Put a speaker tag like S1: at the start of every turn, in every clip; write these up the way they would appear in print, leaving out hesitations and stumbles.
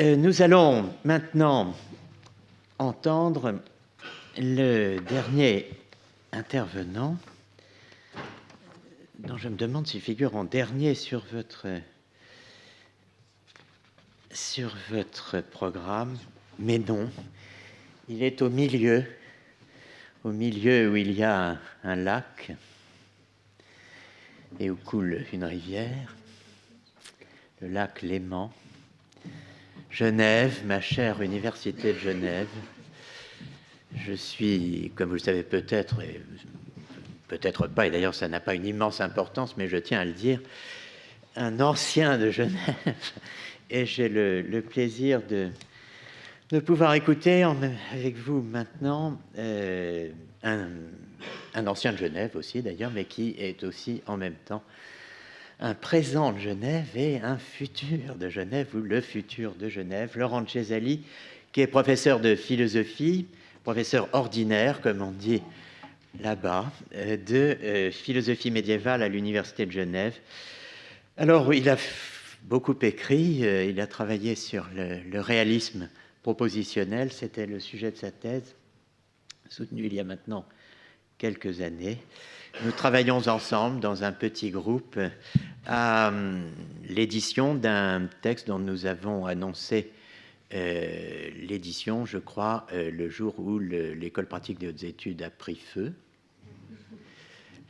S1: Nous allons maintenant entendre le dernier intervenant, dont je me demande s'il figure en dernier sur votre programme, mais non, il est au milieu où il y a un lac et où coule une rivière, le lac Léman. Genève, ma chère université de Genève. Je suis, comme vous le savez peut-être, et peut-être pas, et d'ailleurs ça n'a pas une immense importance, mais je tiens à le dire, un ancien de Genève. Et j'ai le plaisir de pouvoir écouter avec vous maintenant un ancien de Genève aussi d'ailleurs, mais qui est aussi en même temps un présent de Genève et un futur de Genève, ou le futur de Genève, Laurent Cesali, qui est professeur de philosophie, professeur ordinaire, comme on dit là-bas, de philosophie médiévale à l'Université de Genève. Alors, il a beaucoup écrit, il a travaillé sur le réalisme propositionnel, c'était le sujet de sa thèse, soutenue il y a maintenant quelques années. Nous travaillons ensemble dans un petit groupe à l'édition d'un texte dont nous avons annoncé l'édition, je crois, le jour où l'École pratique des hautes études a pris feu,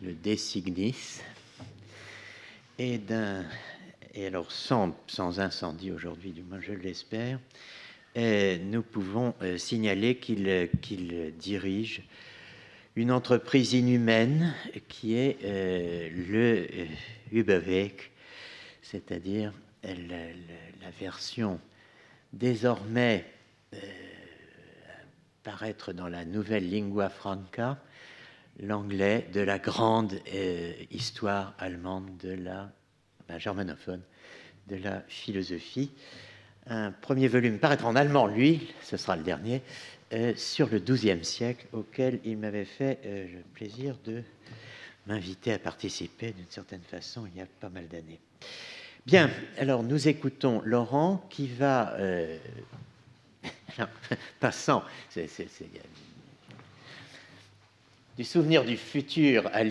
S1: le De Signis, et alors sans incendie aujourd'hui, du moins je l'espère, nous pouvons signaler qu'il dirige une entreprise inhumaine qui est le Überweg, c'est-à-dire la version désormais paraître dans la nouvelle lingua franca, l'anglais de la grande histoire allemande germanophone de la philosophie. Un premier volume paraîtra en allemand, lui, ce sera le dernier, sur le XIIe siècle, auquel il m'avait fait le plaisir de m'inviter à participer d'une certaine façon il y a pas mal d'années. Bien, alors nous écoutons Laurent qui va, alors, passant, du souvenir du futur à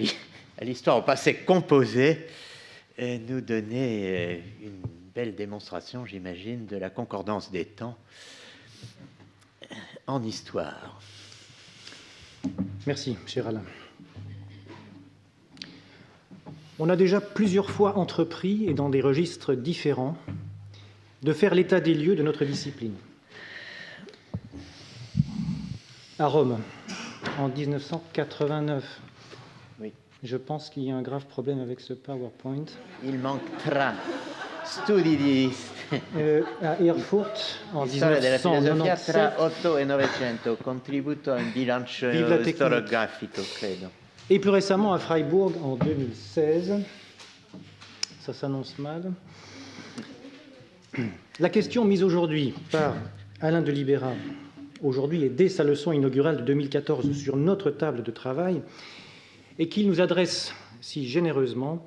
S1: l'histoire au passé composé, nous donner une belle démonstration, j'imagine, de la concordance des temps en histoire.
S2: Merci, cher Alain. On a déjà plusieurs fois entrepris, et dans des registres différents, de faire l'état des lieux de notre discipline. À Rome, en 1989.
S1: Oui.
S2: Je pense qu'il y a un grave problème avec ce PowerPoint.
S1: Il manquera studi di
S2: à Erfurt, en
S1: storia della filosofia
S2: 1997.
S1: tra 8 e 900, contributo in bilancio storiografico, credo.
S2: Et plus récemment à Freiburg, en 2016. Ça s'annonce mal. La question mise aujourd'hui par Alain de Libera, aujourd'hui et dès sa leçon inaugurale de 2014 sur notre table de travail, et qu'il nous adresse si généreusement,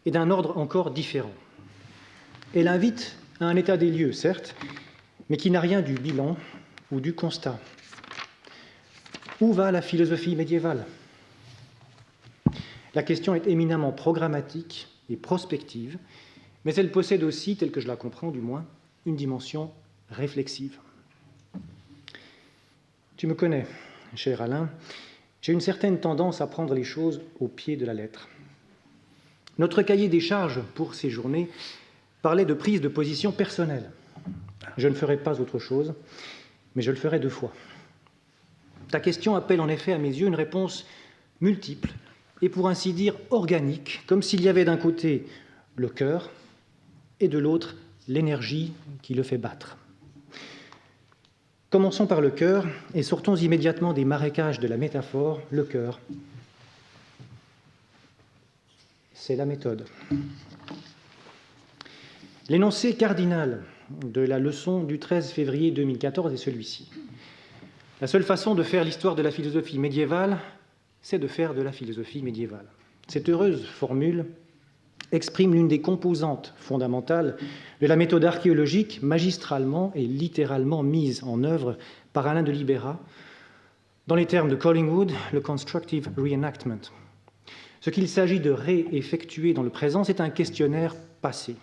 S2: est d'un ordre encore différent. Elle invite à un état des lieux, certes, mais qui n'a rien du bilan ou du constat. Où va la philosophie médiévale ? La question est éminemment programmatique et prospective, mais elle possède aussi, telle que je la comprends du moins, une dimension réflexive. Tu me connais, cher Alain, j'ai une certaine tendance à prendre les choses au pied de la lettre. Notre cahier des charges pour ces journées parlait de prise de position personnelle. Je ne ferai pas autre chose, mais je le ferai 2 fois. Ta question appelle en effet à mes yeux une réponse multiple et pour ainsi dire organique, comme s'il y avait d'un côté le cœur et de l'autre l'énergie qui le fait battre. Commençons par le cœur et sortons immédiatement des marécages de la métaphore. Le cœur, c'est la méthode. L'énoncé cardinal de la leçon du 13 février 2014 est celui-ci. La seule façon de faire l'histoire de la philosophie médiévale, c'est de faire de la philosophie médiévale. Cette heureuse formule exprime l'une des composantes fondamentales de la méthode archéologique magistralement et littéralement mise en œuvre par Alain de Libera, dans les termes de Collingwood, le constructive reenactment. Ce qu'il s'agit de réeffectuer dans le présent, c'est un questionnaire passé.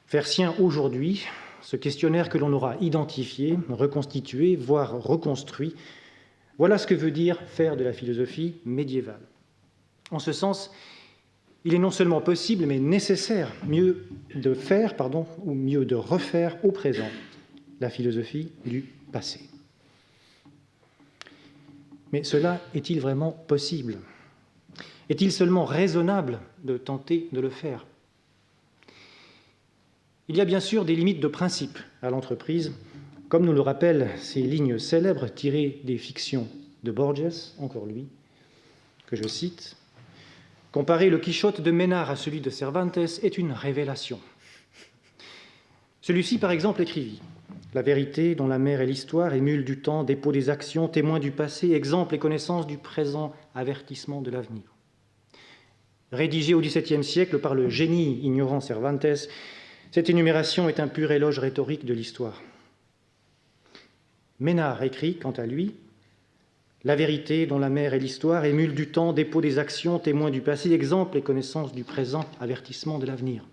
S2: Faire sien aujourd'hui, ce questionnaire que l'on aura identifié, reconstitué, voire reconstruit, voilà ce que veut dire faire de la philosophie médiévale. En ce sens, il est non seulement possible, mais nécessaire, mieux de refaire au présent la philosophie du passé. Mais cela est-il vraiment possible? Est-il seulement raisonnable de tenter de le faire? Il y a bien sûr des limites de principe à l'entreprise, comme nous le rappellent ces lignes célèbres tirées des fictions de Borges, encore lui, que je cite. « Comparer le Quichotte de Ménard à celui de Cervantes est une révélation. » Celui-ci, par exemple, écrivit « La vérité dont la mère est l'histoire, émule du temps, dépôt des actions, témoin du passé, exemple et connaissance du présent, avertissement de l'avenir. » Rédigé au XVIIe siècle par le génie ignorant Cervantes, cette énumération est un pur éloge rhétorique de l'histoire. Ménard écrit, quant à lui, « La vérité dont la mère est l'histoire, émule du temps, dépôt des actions, témoin du passé, exemple et connaissance du présent, avertissement de l'avenir. »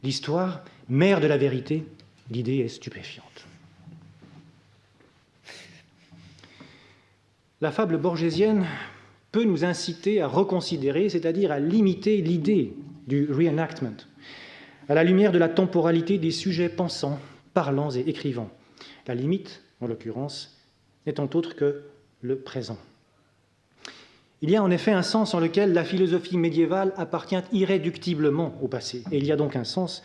S2: L'histoire, mère de la vérité, l'idée est stupéfiante. La fable borgésienne peut nous inciter à reconsidérer, c'est-à-dire à limiter l'idée du reenactment, à la lumière de la temporalité des sujets pensants, parlants et écrivants. La limite, en l'occurrence, n'étant autre que le présent. Il y a en effet un sens en lequel la philosophie médiévale appartient irréductiblement au passé. Et il y a donc un sens,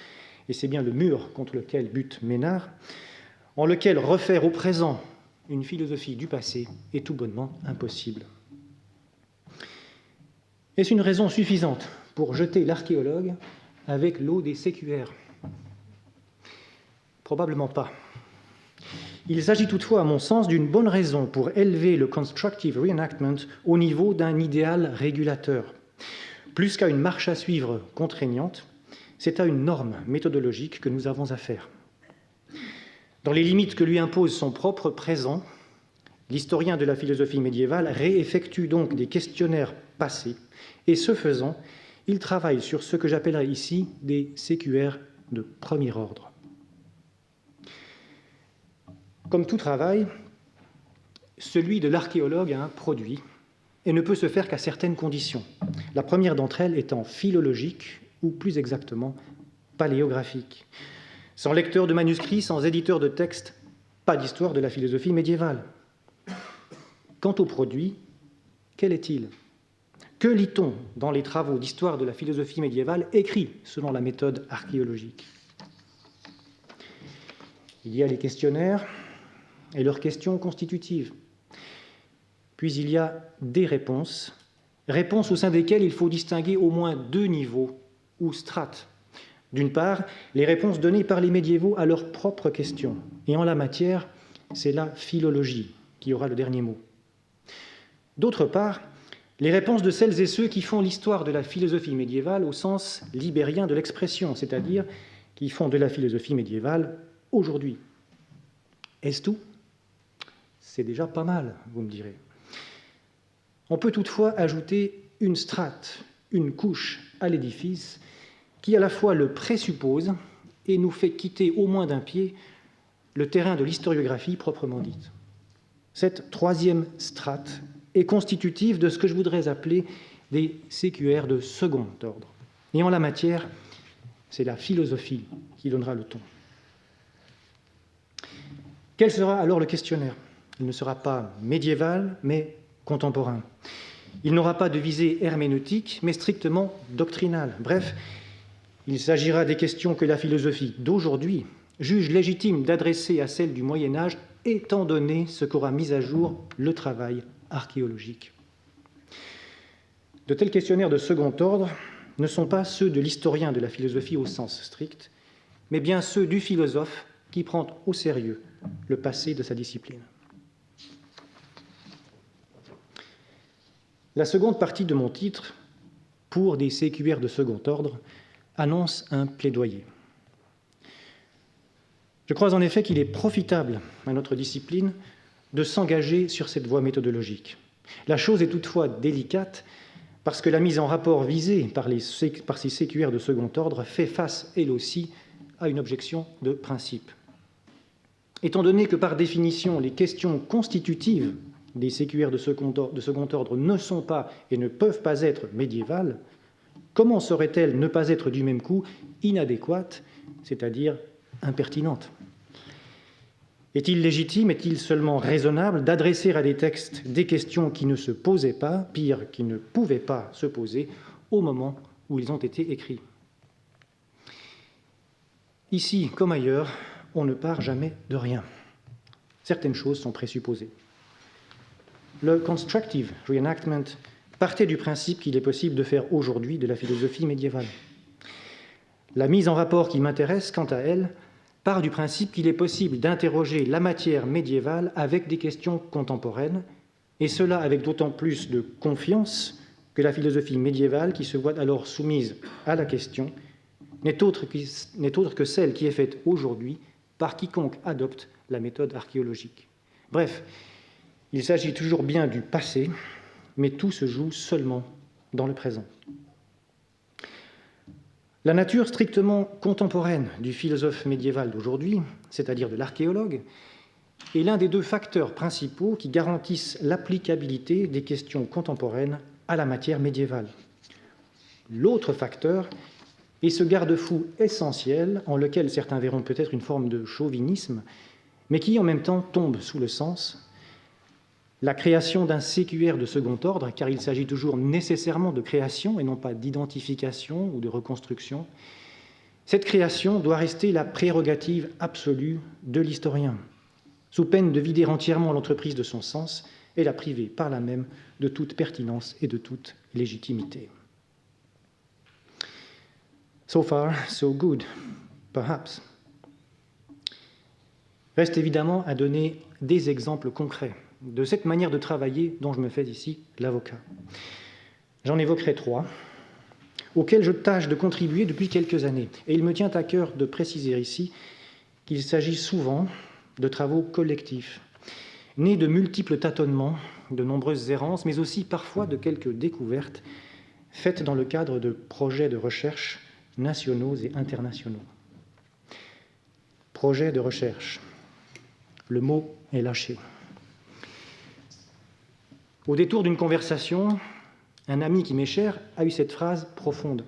S2: et c'est bien le mur contre lequel bute Ménard, en lequel refaire au présent une philosophie du passé est tout bonnement impossible. Est-ce une raison suffisante pour jeter l'archéologue avec l'eau des sécuaires? Probablement pas. Il s'agit toutefois, à mon sens, d'une bonne raison pour élever le constructive reenactment au niveau d'un idéal régulateur. Plus qu'à une marche à suivre contraignante, c'est à une norme méthodologique que nous avons affaire. Dans les limites que lui impose son propre présent, l'historien de la philosophie médiévale réeffectue donc des questionnaires passés, et ce faisant, il travaille sur ce que j'appellerai ici des sécuaires de premier ordre. Comme tout travail, celui de l'archéologue a un produit et ne peut se faire qu'à certaines conditions. La première d'entre elles étant philologique, ou plus exactement paléographique. Sans lecteur de manuscrits, sans éditeur de textes, pas d'histoire de la philosophie médiévale. Quant au produit, quel est-il? Que lit-on dans les travaux d'histoire de la philosophie médiévale écrits selon la méthode archéologique? Il y a les questionnaires et leurs questions constitutives. Puis il y a des réponses, réponses au sein desquelles il faut distinguer au moins deux niveaux ou strates. D'une part, les réponses données par les médiévaux à leurs propres questions. Et en la matière, c'est la philologie qui aura le dernier mot. D'autre part, les réponses de celles et ceux qui font l'histoire de la philosophie médiévale au sens libérien de l'expression, c'est-à-dire qui font de la philosophie médiévale aujourd'hui. Est-ce tout? C'est déjà pas mal, vous me direz. On peut toutefois ajouter une strate, une couche à l'édifice qui à la fois le présuppose et nous fait quitter au moins d'un pied le terrain de l'historiographie proprement dite. Cette troisième strate est constitutive de ce que je voudrais appeler des sécuaires de second ordre. Et en la matière, c'est la philosophie qui donnera le ton. Quel sera alors le questionnaire? Il ne sera pas médiéval, mais contemporain. Il n'aura pas de visée herméneutique, mais strictement doctrinale. Bref, il s'agira des questions que la philosophie d'aujourd'hui juge légitime d'adresser à celle du Moyen-Âge, étant donné ce qu'aura mis à jour le travail archéologique. De tels questionnaires de second ordre ne sont pas ceux de l'historien de la philosophie au sens strict, mais bien ceux du philosophe qui prend au sérieux le passé de sa discipline. La seconde partie de mon titre pour des CQR de second ordre annonce un plaidoyer. Je crois en effet qu'il est profitable à notre discipline de s'engager sur cette voie méthodologique. La chose est toutefois délicate parce que la mise en rapport visée par ces CQR de second ordre fait face, elle aussi, à une objection de principe. Étant donné que, par définition, les questions constitutives des CQR de second ordre ne sont pas et ne peuvent pas être médiévales, comment seraient-elles ne pas être du même coup inadéquates, c'est-à-dire impertinentes ? Est-il légitime, est-il seulement raisonnable d'adresser à des textes des questions qui ne se posaient pas, pire, qui ne pouvaient pas se poser au moment où ils ont été écrits ? Ici, comme ailleurs, on ne part jamais de rien. Certaines choses sont présupposées. Le constructive reenactment partait du principe qu'il est possible de faire aujourd'hui de la philosophie médiévale. La mise en rapport qui m'intéresse, quant à elle, part du principe qu'il est possible d'interroger la matière médiévale avec des questions contemporaines, et cela avec d'autant plus de confiance que la philosophie médiévale, qui se voit alors soumise à la question, n'est autre que celle qui est faite aujourd'hui par quiconque adopte la méthode archéologique. Bref, il s'agit toujours bien du passé, mais tout se joue seulement dans le présent. La nature strictement contemporaine du philosophe médiéval d'aujourd'hui, c'est-à-dire de l'archéologue, est l'un des deux facteurs principaux qui garantissent l'applicabilité des questions contemporaines à la matière médiévale. L'autre facteur est ce garde-fou essentiel, en lequel certains verront peut-être une forme de chauvinisme, mais qui en même temps tombe sous le sens, la création d'un CQR de second ordre, car il s'agit toujours nécessairement de création et non pas d'identification ou de reconstruction. Cette création doit rester la prérogative absolue de l'historien, sous peine de vider entièrement l'entreprise de son sens et la priver par là même de toute pertinence et de toute légitimité. So far, so good, perhaps. Reste évidemment à donner des exemples concrets de cette manière de travailler dont je me fais ici l'avocat. J'en évoquerai 3, auxquels je tâche de contribuer depuis quelques années. Et il me tient à cœur de préciser ici qu'il s'agit souvent de travaux collectifs, nés de multiples tâtonnements, de nombreuses errances, mais aussi parfois de quelques découvertes faites dans le cadre de projets de recherche nationaux et internationaux. Projets de recherche. Le mot est lâché. Au détour d'une conversation, un ami qui m'est cher a eu cette phrase profonde.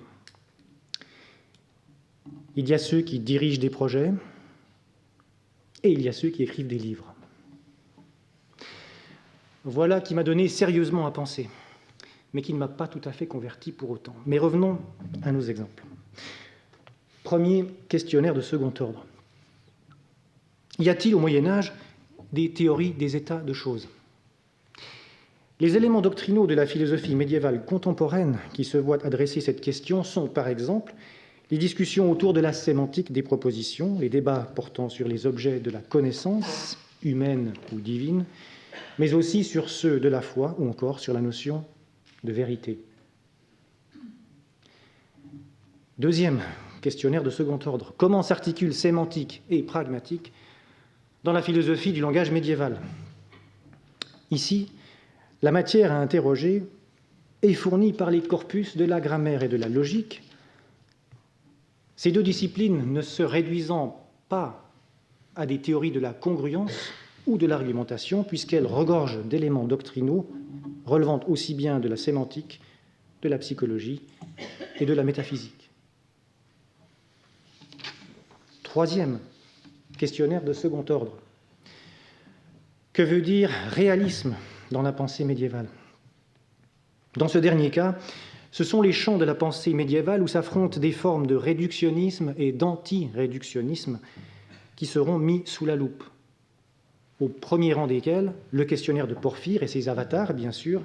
S2: Il y a ceux qui dirigent des projets et il y a ceux qui écrivent des livres. Voilà qui m'a donné sérieusement à penser, mais qui ne m'a pas tout à fait converti pour autant. Mais revenons à nos exemples. Premier questionnaire de second ordre. Y a-t-il au Moyen-Âge des théories des états de choses ? Les éléments doctrinaux de la philosophie médiévale contemporaine qui se voient adresser cette question sont, par exemple, les discussions autour de la sémantique des propositions, les débats portant sur les objets de la connaissance, humaine ou divine, mais aussi sur ceux de la foi ou encore sur la notion de vérité. Deuxième questionnaire de second ordre. Comment s'articulent sémantique et pragmatique dans la philosophie du langage médiéval ? Ici, la matière à interroger est fournie par les corpus de la grammaire et de la logique, ces deux disciplines ne se réduisant pas à des théories de la congruence ou de l'argumentation, puisqu'elles regorgent d'éléments doctrinaux relevant aussi bien de la sémantique, de la psychologie et de la métaphysique. Troisième questionnaire de second ordre. Que veut dire réalisme dans la pensée médiévale ? Dans ce dernier cas, ce sont les champs de la pensée médiévale où s'affrontent des formes de réductionnisme et d'anti-réductionnisme qui seront mis sous la loupe. Au premier rang desquels, le questionnaire de Porphyre et ses avatars, bien sûr,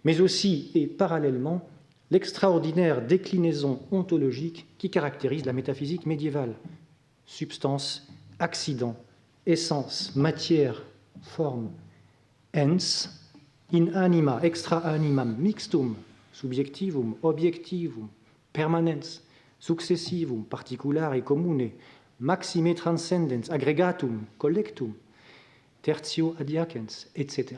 S2: mais aussi et parallèlement l'extraordinaire déclinaison ontologique qui caractérise la métaphysique médiévale. Substance, accident, essence, matière, forme, ens, in anima extra animam mixtum subjectivum, objectivum, permanens, successivum, particulare commune, maxime transcendens, aggregatum, collectum, tertio adiacens, etc.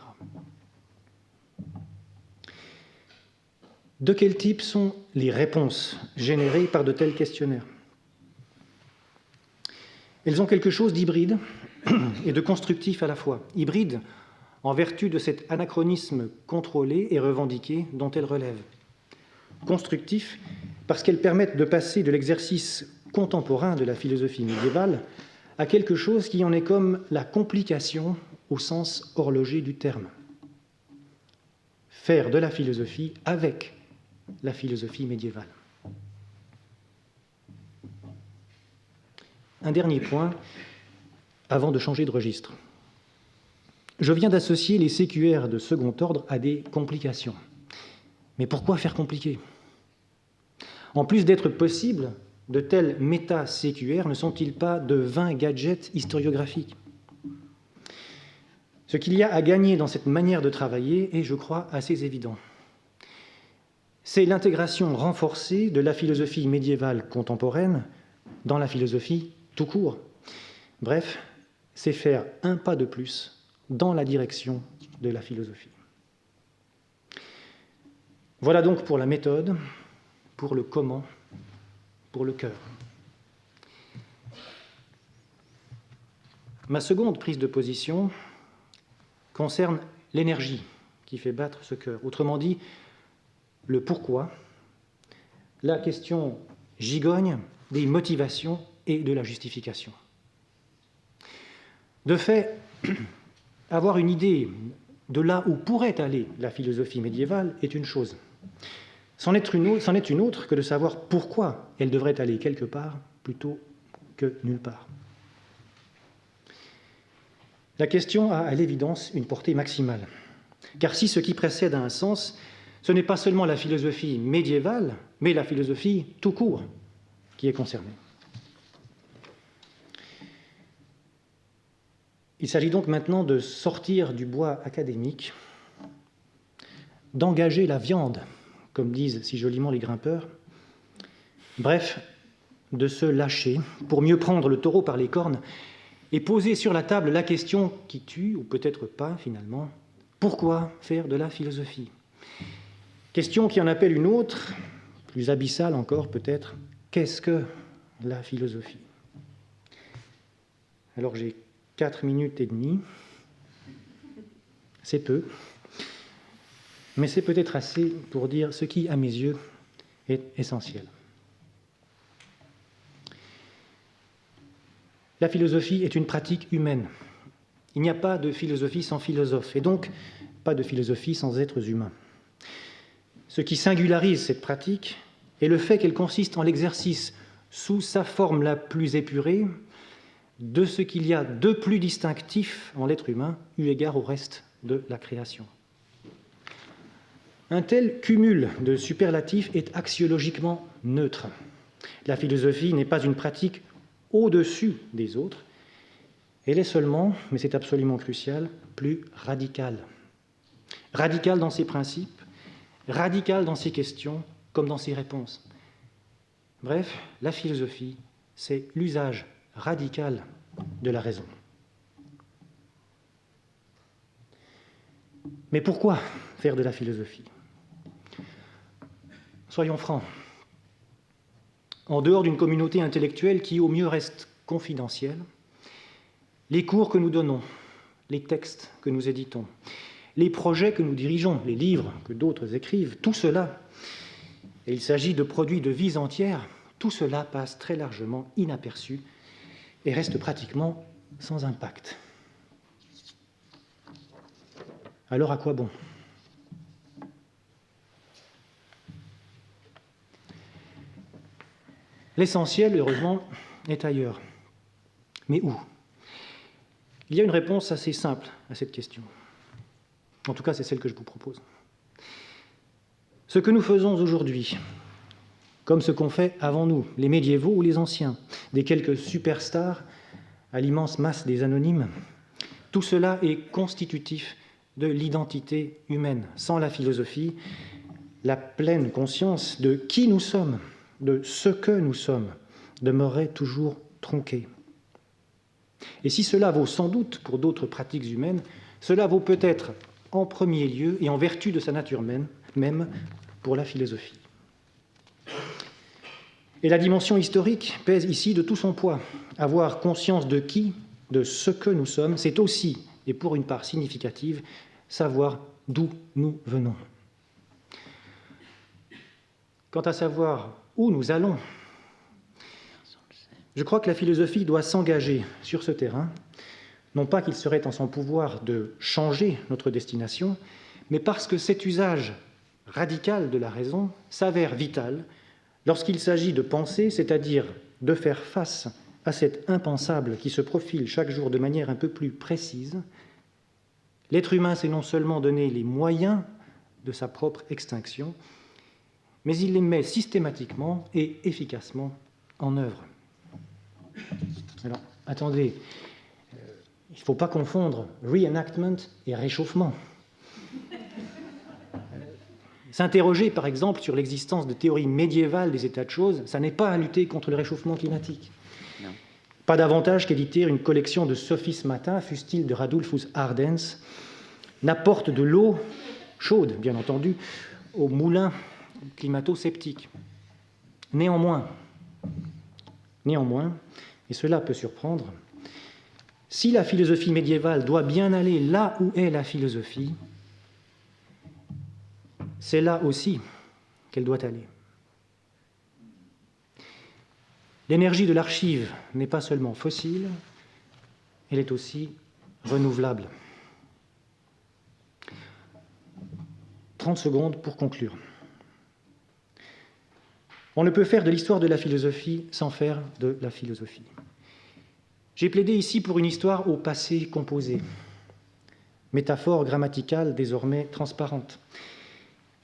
S2: De quel type sont les réponses générées par de tels questionnaires? Elles ont quelque chose d'hybride et de constructif à la fois. Hybride en vertu de cet anachronisme contrôlé et revendiqué dont elles relèvent. Constructif parce qu'elles permettent de passer de l'exercice contemporain de la philosophie médiévale à quelque chose qui en est comme la complication au sens horloger du terme. Faire de la philosophie avec la philosophie médiévale. Un dernier point, avant de changer de registre. Je viens d'associer les CQR de second ordre à des complications. Mais pourquoi faire compliqué? En plus d'être possible, de tels méta-CQR ne sont-ils pas de vains gadgets historiographiques? Ce qu'il y a à gagner dans cette manière de travailler est, je crois, assez évident. C'est l'intégration renforcée de la philosophie médiévale contemporaine dans la philosophie tout court. Bref, c'est faire un pas de plus dans la direction de la philosophie. Voilà donc pour la méthode, pour le comment, pour le cœur. Ma seconde prise de position concerne l'énergie qui fait battre ce cœur. Autrement dit, le pourquoi, la question gigogne des motivations et de la justification. De fait, avoir une idée de là où pourrait aller la philosophie médiévale est une chose. C'en est une autre que de savoir pourquoi elle devrait aller quelque part plutôt que nulle part. La question a à l'évidence une portée maximale. Car si ce qui précède a un sens, ce n'est pas seulement la philosophie médiévale, mais la philosophie tout court qui est concernée. Il s'agit donc maintenant de sortir du bois académique, d'engager la viande, comme disent si joliment les grimpeurs, bref, de se lâcher pour mieux prendre le taureau par les cornes et poser sur la table la question qui tue, ou peut-être pas finalement, pourquoi faire de la philosophie? Question qui en appelle une autre, plus abyssale encore peut-être, qu'est-ce que la philosophie? Alors j'ai 4 minutes et demie, c'est peu, mais c'est peut-être assez pour dire ce qui, à mes yeux, est essentiel. La philosophie est une pratique humaine. Il n'y a pas de philosophie sans philosophe, et donc pas de philosophie sans êtres humains. Ce qui singularise cette pratique est le fait qu'elle consiste en l'exercice, sous sa forme la plus épurée, de ce qu'il y a de plus distinctif en l'être humain, eu égard au reste de la création. Un tel cumul de superlatifs est axiologiquement neutre. La philosophie n'est pas une pratique au-dessus des autres, elle est seulement, mais c'est absolument crucial, plus radicale. Radicale dans ses principes, radicale dans ses questions, comme dans ses réponses. Bref, la philosophie, c'est l'usage radical de la raison. Mais pourquoi faire de la philosophie? Soyons francs. En dehors d'une communauté intellectuelle qui, au mieux, reste confidentielle, les cours que nous donnons, les textes que nous éditons, les projets que nous dirigeons, les livres que d'autres écrivent, tout cela, et il s'agit de produits de vies entières, tout cela passe très largement inaperçu et reste pratiquement sans impact. Alors à quoi bon? L'essentiel, heureusement, est ailleurs. Mais où? Il y a une réponse assez simple à cette question. En tout cas, c'est celle que je vous propose. Ce que nous faisons aujourd'hui, comme ce qu'ont fait avant nous, les médiévaux ou les anciens, des quelques superstars à l'immense masse des anonymes, tout cela est constitutif de l'identité humaine. Sans la philosophie la pleine conscience de qui nous sommes, de ce que nous sommes, demeurerait toujours tronquée. Et si cela vaut sans doute pour d'autres pratiques humaines, cela vaut peut-être en premier lieu et en vertu de sa nature même pour la philosophie. Et la dimension historique pèse ici de tout son poids. Avoir conscience de qui, de ce que nous sommes, c'est aussi, et pour une part significative, savoir d'où nous venons. Quant à savoir où nous allons, je crois que la philosophie doit s'engager sur ce terrain, non pas qu'il serait en son pouvoir de changer notre destination, mais parce que cet usage radical de la raison s'avère vital lorsqu'il s'agit de penser, c'est-à-dire de faire face à cet impensable qui se profile chaque jour de manière un peu plus précise. L'être humain s'est non seulement donné les moyens de sa propre extinction, mais il les met systématiquement et efficacement en œuvre. Alors, attendez, il ne faut pas confondre reenactment et réchauffement. S'interroger, par exemple, sur l'existence de théories médiévales des états de choses, ça n'est pas à lutter contre le réchauffement climatique. Non. Pas davantage qu'éditer une collection de sophismata, fût-il de Radulfus Ardens, n'apporte de l'eau chaude, bien entendu, au moulin climato-sceptique. Néanmoins, et cela peut surprendre, si la philosophie médiévale doit bien aller là où est la philosophie, c'est là aussi qu'elle doit aller. L'énergie de l'archive n'est pas seulement fossile, elle est aussi renouvelable. 30 secondes pour conclure. On ne peut faire de l'histoire de la philosophie sans faire de la philosophie. J'ai plaidé ici pour une histoire au passé composé, métaphore grammaticale désormais transparente.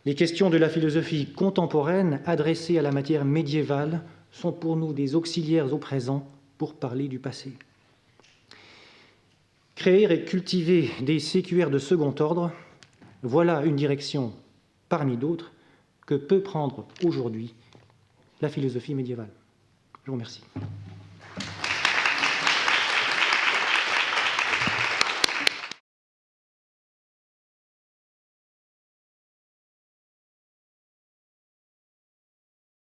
S2: Les questions de la philosophie contemporaine adressées à la matière médiévale sont pour nous des auxiliaires au présent pour parler du passé. Créer et cultiver des CQR de second ordre, voilà une direction parmi d'autres que peut prendre aujourd'hui la philosophie médiévale. Je vous remercie.